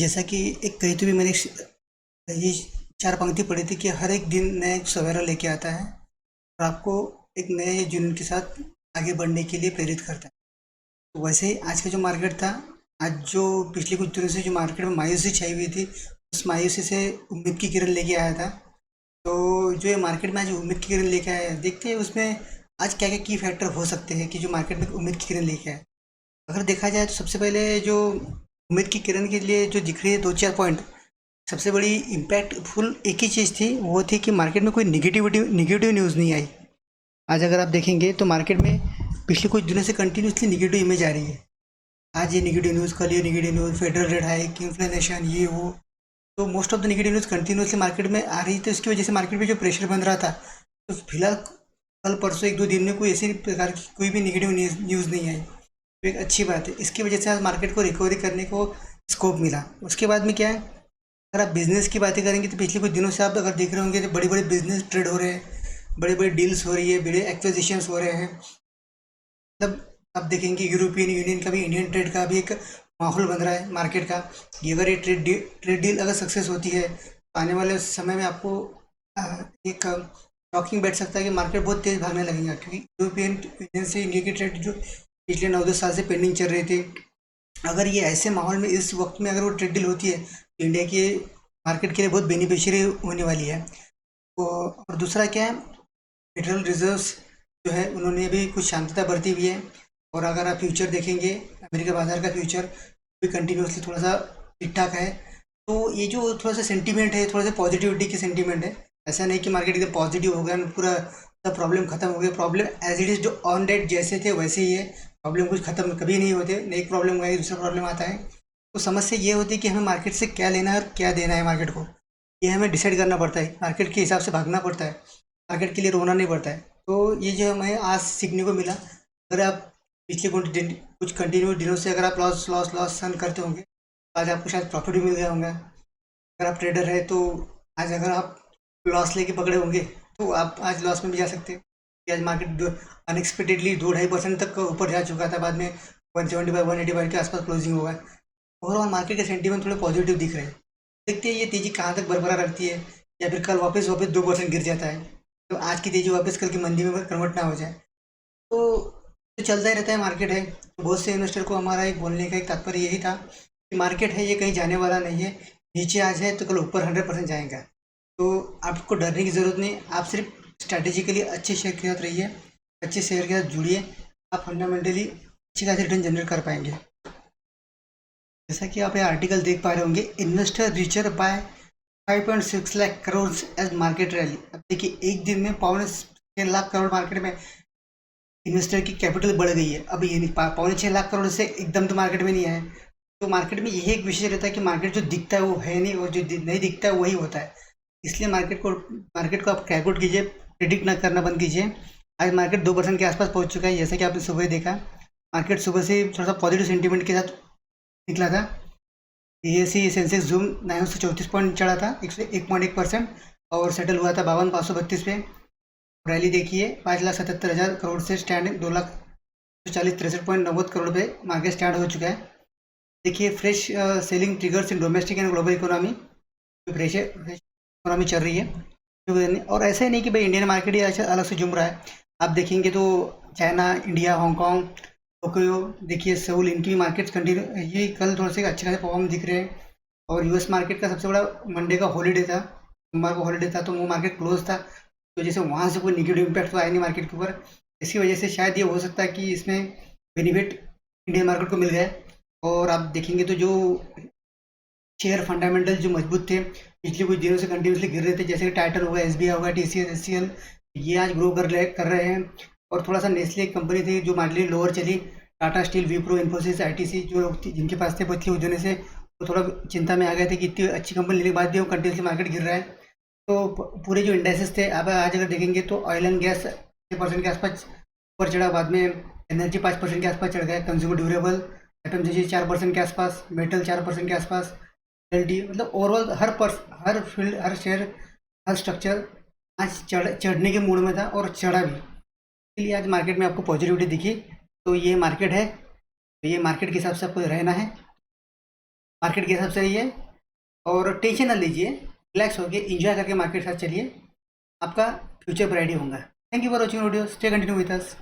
जैसा कि एक कहीं तो भी मैंने ये चार पंक्ति पढ़ी थी कि हर एक दिन नया एक सवेरा लेके आता है और आपको एक नए जुनून के साथ आगे बढ़ने के लिए प्रेरित करता है। तो वैसे ही आज का जो मार्केट था, आज जो पिछले कुछ दिनों से जो मार्केट में मायूसी छाई हुई थी, उस मायूसी से उम्मीद की किरण लेके आया था। तो जो ये मार्केट में आज उम्मीद की किरण लेके आया है, देखते हैं उसमें आज क्या क्या की फैक्टर हो सकते हैं कि जो मार्केट में उम्मीद की किरण लेके आए। अगर देखा जाए तो सबसे पहले जो उम्मीद की किरण के लिए जो दिख रही है दो चार पॉइंट, सबसे बड़ी इम्पैक्टफुल एक ही चीज़ थी, वो थी कि मार्केट में कोई निगेटिव न्यूज़ नहीं आई। आज अगर आप देखेंगे तो मार्केट में पिछले कुछ दिनों से कंटिन्यूसली निगेटिव इमेज आ रही है। आज ये निगेटिव न्यूज़, कल ये negative news, federal rate hike, inflation, ये वो। तो most of the negative news continuously market में आ रही, तो इसकी वजह से मार्केट में जो प्रेशर बन रहा था, तो फिलहाल कल परसों एक दो दिन में कोई ऐसी प्रकार की कोई भी निगेटिव न्यूज़ नहीं आई, तो एक अच्छी बात है। इसकी वजह से आज मार्केट को रिकवरी करने को स्कोप मिला। उसके बाद में क्या है, अगर आप बिजनेस की बातें करेंगे तो पिछले कुछ दिनों से आप अगर देख रहे होंगे तो बड़े बड़े बिजनेस ट्रेड हो रहे हैं, बड़े बड़े डील्स हो रही है, बड़े एक्विजिशंस हो रहे हैं। मतलब आप देखेंगे यूरोपियन यूनियन का भी, इंडियन ट्रेड का भी एक माहौल बन रहा है मार्केट का। कि अगर ये ट्रेड डील अगर सक्सेस होती है तो आने वाले समय में आपको एक टॉकिंग बैठ सकता है कि मार्केट बहुत तेज़ भागने लगेगा, क्योंकि यूरोपियन यूनियन से इंडिया की ट्रेड जो पिछले 9-10 साल से पेंडिंग चल रही थी, अगर ये ऐसे माहौल में इस वक्त में अगर वो ट्रेड डील होती है तो इंडिया के मार्केट के लिए बहुत बेनिफिशियरी होने वाली है। और दूसरा क्या है, फेडरल रिजर्व्स जो है उन्होंने भी कुछ शांतता बरती हुई है। और अगर आप फ्यूचर देखेंगे, अमेरिका बाजार का फ्यूचर भी कंटिन्यूसली थोड़ा सा ठीक ठाक है। तो ये जो थोड़ा सा सेंटीमेंट है, थोड़ा सा पॉजिटिविटी की सेंटीमेंट है। ऐसा नहीं कि मार्केट एकदम पॉजिटिव हो गया और पूरा सब प्रॉब्लम खत्म हो गया। प्रॉब्लम एज इट इज़ जो ऑन डेट जैसे थे वैसे ही है। प्रॉब्लम कुछ खत्म कभी नहीं होते, एक प्रॉब्लम गई दूसरा प्रॉब्लम आता है। तो समस्या ये होती है कि हमें मार्केट से क्या लेना है और क्या देना है मार्केट को, ये हमें डिसाइड करना पड़ता है। मार्केट के हिसाब से भागना पड़ता है, मार्केट के लिए रोना नहीं पड़ता है। तो ये जो हमें आज सीखने को मिला। अगर आप पिछले कुछ कंटिन्यू दिनों से अगर आप लॉस लॉस लॉस सहन करते होंगे, तो आज आपको शायद प्रॉफिट भी मिल गया होगा। अगर आप ट्रेडर है तो आज अगर आप लॉस लेके पकड़े होंगे तो आप आज लॉस में भी जा सकते हैं। कि आज मार्केट अनएक्सपेक्टेडली 2-2.5% तक ऊपर जा चुका था, बाद में 175-185 के आसपास क्लोजिंग हुआ है। ओवरऑल मार्केट के सेंटीमेंट थोड़े पॉजिटिव दिख रहे हैं। देखते हैं ये तेज़ी कहाँ तक बरकरार रहती है, या फिर कल वापस वापस 2% गिर जाता है, तो आज की तेज़ी वापस कल की मंदी में कन्वर्ट ना हो जाए। तो चलता ही रहता है मार्केट है। तो बहुत से इन्वेस्टर को हमारा एक बोलने का एक तात्पर्य यही था कि मार्केट है ये कहीं जाने वाला नहीं है। नीचे आज है तो कल ऊपर 100% जाएगा। तो आपको डरने की ज़रूरत नहीं, आप सिर्फ स्ट्रैटेजिकली अच्छे शेयर के साथ रहिए, अच्छे शेयर के साथ जुड़िए। आप फंडामेंटली अच्छी खासी रिटर्न जनरेट कर पाएंगे। जैसा कि आप ये आर्टिकल देख पा रहे होंगे, investor richer by 5.6 lakh crore as market rally. अब देखिए एक दिन में 6.5 लाख करोड़ मार्केट में इन्वेस्टर की कैपिटल बढ़ गई है। अब ये नहीं 6.5 लाख करोड़ से एकदम तो मार्केट में नहीं आए। तो मार्केट में यही एक विषय रहता है कि मार्केट जो दिखता है वो है नहीं, और जो नहीं दिखता है वही होता है। इसलिए मार्केट को आप कैलकुलेट कीजिए, प्रिडिक्ट ना करना बंद कीजिए। आज मार्केट 2% के आसपास पहुंच चुका है, जैसा कि आपने सुबह देखा। मार्केट सुबह से थोड़ा सा पॉजिटिव सेंटीमेंट के साथ निकला था। बीएसई सेंसेक्स जून 934 पॉइंट चढ़ा था, 1.1%, और सेटल हुआ था 52,532 पे। रैली देखिए 5,77,000 करोड़ से स्टैंड 2,40,63.90 करोड़ पे मार्केट स्टैंड हो चुका है। देखिए fresh selling triggers in domestic and global economy, fresh economy चल रही है। और ऐसा ही नहीं कि भाई इंडियन मार्केट ही अलग से झूम रहा है। आप देखेंगे तो चाइना, इंडिया, हांगकांग, टोक्यो, देखिए सऊल, इनकी मार्केट्स कंटिन्यू ये कल थोड़े से अच्छे खासे परफॉर्म दिख रहे हैं। और यूएस मार्केट का सबसे बड़ा मंडे का हॉलीडे था, सोमवार को हॉलीडे था, तो वो मार्केट क्लोज था। तो जैसे वहाँ से कोई निगेटिव इम्पैक्ट तो आया नहीं मार्केट के ऊपर। इसकी वजह से शायद ये हो सकता है कि इसमें बेनिफिट इंडियन मार्केट को मिल गया है। और आप देखेंगे तो जो शेयर फंडामेंटल जो मजबूत थे, पिछले कुछ दिनों से कंटिन्यूसली गिर रहे थे, जैसे कि टाइटन होगा, एसबीआई होगा, टीसीएस, एचसीएल, ये आज ग्रो कर रहे हैं। और थोड़ा सा नेस्ले कंपनी थी जो मार्जिनली लोअर चली, टाटा स्टील, विप्रो, इन्फोसिस, आईटीसी, जो लोग जिनके पास थे पिछले कुछ दिनों से, वो थोड़ा चिंता में आ गए थे कि इतनी अच्छी कंपनी लेने के बाद भी वो कंटिन्यूसली मार्केट गिर रहा है। तो पूरे जो इंडेक्सेस थे, अब आज अगर देखेंगे तो ऑयल एंड गैस 6% के आसपास ऊपर चढ़ा, बाद में एनर्जी 5% के आसपास चढ़ गया, कंज्यूमर ड्यूरेबल, एफएमसीजी 4% के आसपास, मेटल 4% के आसपास, एलडी, मतलब ओवरऑल हर फील्ड, हर शेयर, हर स्ट्रक्चर आज चढ़ने के मूड में था और चढ़ा भी। इसलिए आज मार्केट में आपको पॉजिटिविटी दिखी। तो ये मार्केट है, तो ये मार्केट के हिसाब से आपको रहना है। मार्केट के हिसाब से रहिए और टेंशन ना लीजिए, रिलैक्स होके एंजॉय करके मार्केट के साथ चलिए, आपका फ्यूचर ब्राइट ही होगा। Thank you for watching video, stay continue with us.